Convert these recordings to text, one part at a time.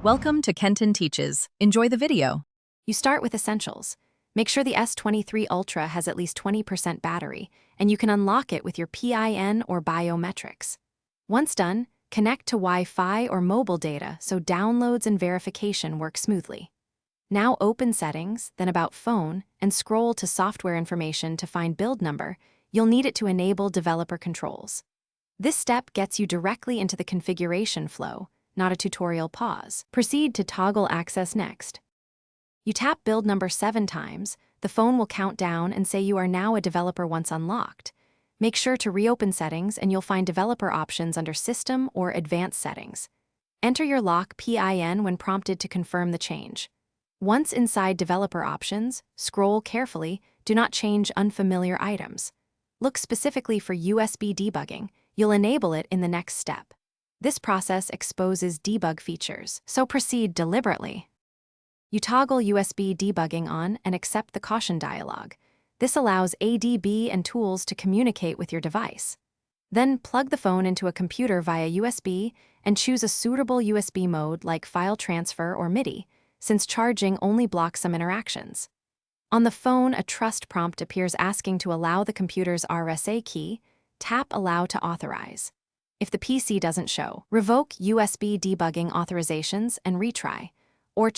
Welcome to Kenton Teaches. Enjoy the video. You start with essentials. Make sure the S23 Ultra has at least 20% battery, and you can unlock it with your PIN or biometrics. Once done, connect to Wi-Fi or mobile data so downloads and verification work smoothly. Now open Settings, then About Phone, and scroll to Software Information to find build number. You'll need it to enable developer controls. This step gets you directly into the configuration flow, not a tutorial pause. Proceed to toggle access next. You tap build number 7 times, the phone will count down and say you are now a developer once unlocked. Make sure to reopen Settings and you'll find developer options under System or Advanced Settings. Enter your lock PIN when prompted to confirm the change. Once inside developer options, scroll carefully, do not change unfamiliar items. Look specifically for USB debugging. You'll enable it in the next step. This process exposes debug features, so proceed deliberately. You toggle USB debugging on and accept the caution dialog. This allows ADB and tools to communicate with your device. Then plug the phone into a computer via USB and choose a suitable USB mode like file transfer or MIDI, since charging only blocks some interactions. On the phone, a trust prompt appears asking to allow the computer's RSA key. Tap Allow to authorize. If the PC doesn't show, revoke USB debugging authorizations and retry, or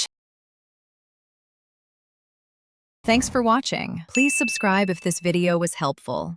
Thanks for watching. Please subscribe if this video was helpful.